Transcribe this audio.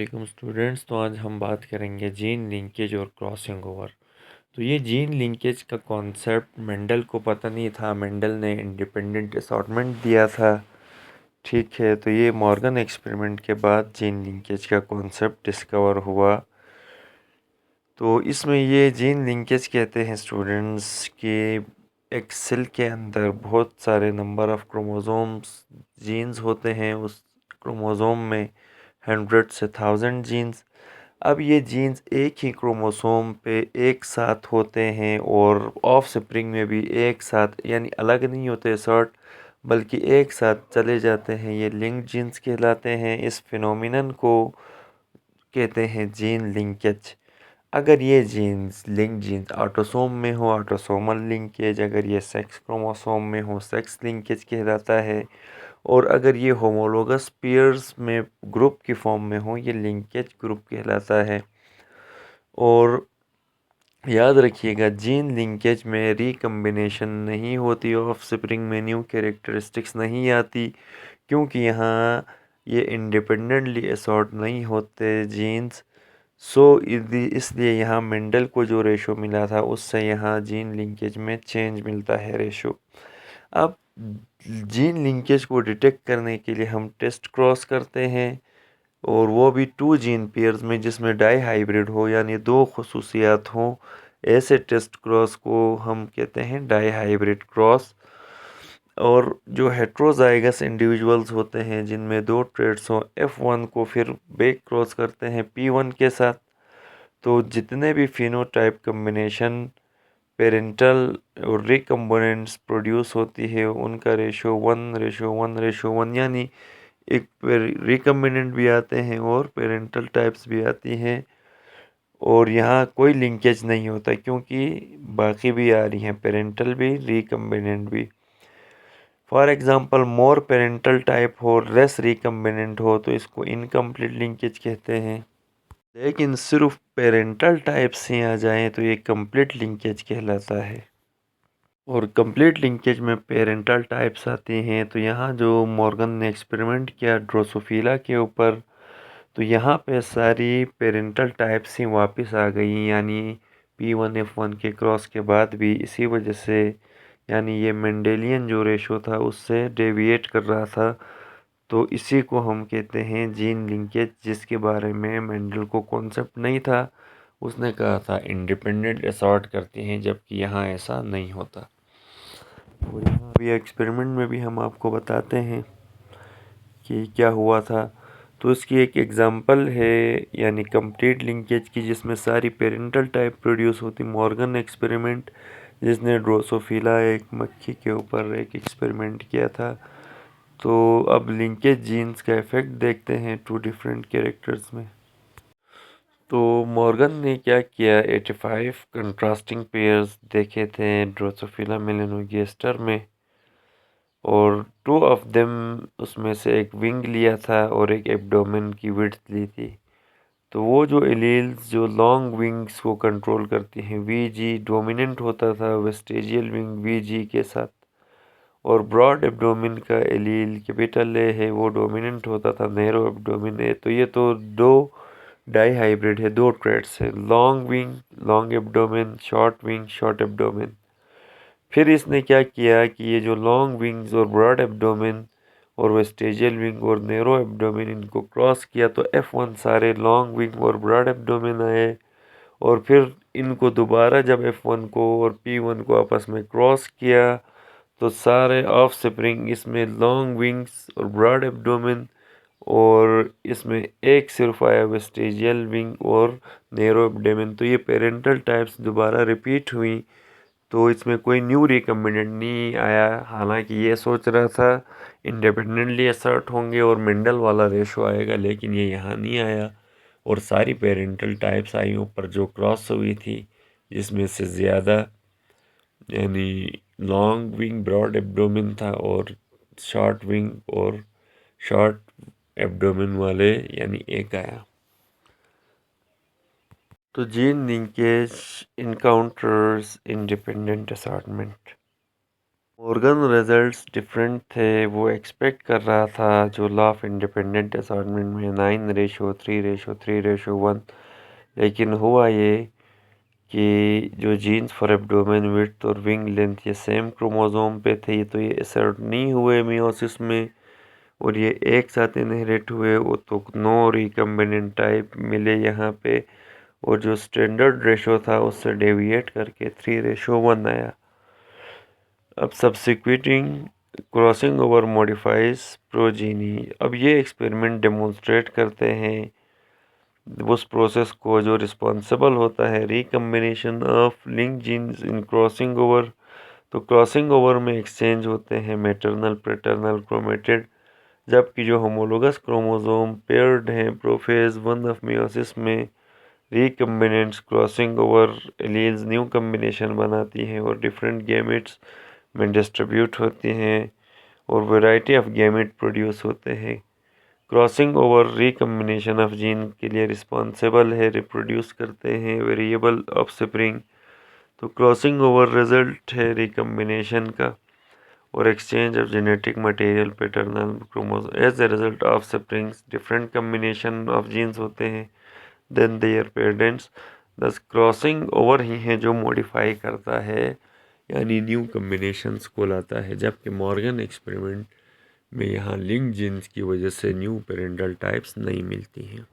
वालेकुम स्टूडेंट्स। तो आज हम बात करेंगे जीन लिंकेज और क्रॉसिंग ओवर। तो ये जीन लिंकेज का कॉन्सेप्ट मेंडल को पता नहीं था। मेंडल ने इंडिपेंडेंट असॉर्टमेंट दिया था, ठीक है। तो ये मॉर्गन एक्सपेरिमेंट के बाद जीन लिंकेज का कॉन्सेप्ट डिस्कवर हुआ। तो इसमें ये जीन लिंकेज कहते हैं स्टूडेंट्स कि एक सेल के अंदर बहुत सारे नंबर ऑफ़ क्रोमोसोम्स जीन्स होते हैं। उस क्रोमोसोम में 100 से 1000 जीन्स। अब ये जीन्स एक ही क्रोमोसोम पे एक साथ होते हैं और ऑफ स्प्रिंग में भी एक साथ, यानी अलग नहीं होते शॉर्ट, बल्कि एक साथ चले जाते हैं। ये लिंक्ड जीन्स कहलाते हैं। इस फिनोमिनन को कहते हैं जीन लिंकेज। अगर ये जीन्स लिंक जीन्स ऑटोसोम में हो, ऑटोसोमल लिंकेज। अगर ये सेक्स क्रोमोसोम में हो, सेक्स लिंकेज कहलाता है। और अगर ये होमोलोगस पेयर्स में ग्रुप की फॉर्म में हो, ये लिंकेज ग्रुप कहलाता है। और याद रखिएगा, जीन लिंकेज में रिकम्बिनेशन नहीं होती, ऑफ स्प्रिंग में न्यू कैरेक्टरिस्टिक्स नहीं आती, क्योंकि यहाँ ये इंडिपेंडेंटली असॉर्ट नहीं होते जीन्स। सो इसलिए यहाँ मेंडल को जो रेशो मिला था उससे यहाँ जीन लिंकेज में चेंज मिलता है रेशो। अब जीन लिंकेज को डिटेक्ट करने के लिए हम टेस्ट क्रॉस करते हैं, और वो भी 2 जीन पेयर्स में जिसमें डाई हाइब्रिड हो, यानी दो खसूसियात हों। ऐसे टेस्ट क्रॉस को हम कहते हैं डाई हाइब्रिड क्रॉस। और जो हेट्रोजाइगस इंडिविजुअल्स होते हैं जिनमें दो ट्रेड्स हों, F1 को फिर बैक क्रॉस करते हैं P1 के साथ। तो जितने भी फिनोटाइप कम्बिनेशन पेरेंटल और रिकम्बिनेंट्स प्रोड्यूस होती है उनका रेशो 1:1:1, यानी एक रिकम्बिनेंट भी आते हैं और पेरेंटल टाइप्स भी आती हैं। और यहाँ कोई लिंकेज नहीं होता क्योंकि बाकी भी आ रही हैं, पेरेंटल भी रिकम्बिनेंट भी। For example more parental type हो, लेस रिकम्बिनेंट हो, तो इसको इनकम्प्लीट लिंकेज कहते हैं। लेकिन सिर्फ पेरेंटल टाइप्स ही आ जाएं तो ये कंप्लीट लिंकेज कहलाता है। और कंप्लीट लिंकेज में पेरेंटल टाइप्स आती हैं। तो यहाँ जो मॉर्गन ने एक्सपेरिमेंट किया ड्रोसोफिला के ऊपर, तो यहाँ पे सारी पेरेंटल टाइप्स ही वापस आ गई, यानी P1F1 के क्रॉस के बाद भी। इसी वजह से यानी ये मेंडेलियन जो रेशो था उससे डेविएट कर रहा था। तो इसी को हम कहते हैं जीन लिंकेज, जिसके बारे में मेंडल को कॉन्सेप्ट नहीं था। उसने कहा था इंडिपेंडेंट असॉर्ट करते हैं, जबकि यहाँ ऐसा नहीं होता। और यहाँ भी एक्सपेरिमेंट में भी हम आपको बताते हैं कि क्या हुआ था। तो इसकी एक एग्जांपल है, यानी कंप्लीट लिंकेज की, जिसमें सारी पेरेंटल टाइप प्रोड्यूस होती। मॉर्गन एक्सपेरिमेंट, जिसने ड्रोसोफिला एक मक्खी के ऊपर एक एक्सपेरिमेंट किया था। तो अब लिंकेज जीन्स का इफेक्ट देखते हैं 2 डिफरेंट कैरेक्टर्स में। तो मॉर्गन ने क्या किया, 85 कंट्रास्टिंग पेयर्स देखे थे ड्रोसोफिला मेलानोगास्टर में, और 2 ऑफ देम, उसमें से एक विंग लिया था और एक एब्डोमेन की विड्थ ली थी। तो वो जो एलील्स जो लॉन्ग विंग्स को कंट्रोल करती हैं, वीजी डोमिनेंट होता था वेस्टेजियल विंग वीजी के साथ, और ब्रॉड एब्डोमिन का एलील कैपिटल ए है, वो डोमिनेंट होता था नैरो एब्डोमिन ए। तो ये तो दो डाई हाइब्रिड है, दो ट्रेड्स है, long wing long abdomen, short wing short abdomen. फिर इसने क्या किया कि ये जो लॉन्ग विंग्स और ब्रॉड एब्डोमिन और वेस्टेजियल विंग और नैरो एब्डोमिन, इनको क्रॉस किया तो F1 सारे लॉन्ग विंग और ब्रॉड एब्डोमिन आए। और फिर इनको दोबारा जब F1 को और P1 को आपस में क्रॉस किया तो सारे ऑफ स्प्रिंग इसमें लॉन्ग विंग्स और ब्रॉड एब्डोमिन, और इसमें एक सिर्फ आया वेस्टेजियल विंग और नैरो एब्डोमिन। तो ये पेरेंटल टाइप्स दोबारा रिपीट हुई। तो इसमें कोई न्यू रिकम्बिनेंट नहीं आया। हालांकि ये सोच रहा था इंडिपेंडेंटली असर्ट होंगे और मेंडल वाला रेशो आएगा, लेकिन ये यहाँ नहीं आया। और सारी पेरेंटल टाइप्स आई ऊपर जो क्रॉस हुई थी, जिसमें से ज़्यादा यानी लॉन्ग विंग ब्रॉड एब्डोमिन था, और शॉर्ट विंग और शॉर्ट एब्डोमिन वाले यानी एक आया। तो gene linkage encounters independent assortment. Morgan results different थे। वो एक्सपेक्ट कर रहा था जो लॉ ऑफ इंडिपेंडेंट असॉर्टमेंट में 9:3:3:1, लेकिन हुआ ये कि जो जीन्स फॉर एब्डोमेन विड्थ और विंग लेंथ ये सेम क्रोमोसोम पे थे, तो ये असर्ट नहीं हुए मियोसिस में, और ये एक साथ इनहेरिट हुए। वो तो नो रिकम्बिनेंट टाइप मिले यहाँ पे, और जो स्टैंडर्ड रेशो था उससे डेविएट करके 3:1 आया। अब सब्सिक्विटिंग क्रॉसिंग ओवर मॉडिफाइज प्रोजीनी। अब ये एक्सपेरिमेंट डेमोन्स्ट्रेट करते हैं उस प्रोसेस को जो रिस्पॉन्सिबल होता है recombination of link genes in crossing over. तो क्रॉसिंग ओवर में एक्सचेंज होते हैं मैटरनल पैटर्नल क्रोमेटिड, जबकि जो होमोलोगस क्रोमोसोम पेयर्ड हैं प्रोफेज 1 ऑफ मियोसिस में, recombinants crossing over alleles new combination बनाती हैं और डिफरेंट गैमेट्स में डिस्ट्रीब्यूट होती हैं और वैरायटी ऑफ गैमेट प्रोड्यूस होते हैं। Crossing over recombination of gene के लिए रिस्पॉन्सिबल है, रिप्रोड्यूस करते हैं वेरिएबल ऑफस्प्रिंग। तो क्रॉसिंग ओवर रिजल्ट है रिकम्बिनेशन का और exchange of genetic material paternal chromosome. As a result offsprings different combination of genes होते हैं than their parents. Thus crossing over ही है जो मॉडिफाई करता है, यानी न्यू कम्बिनेशंस को लाता है, जबकि मॉर्गन एक्सपेरिमेंट में यहाँ लिंक जीन्स की वजह से न्यू पेरेंटल टाइप्स नहीं मिलती हैं।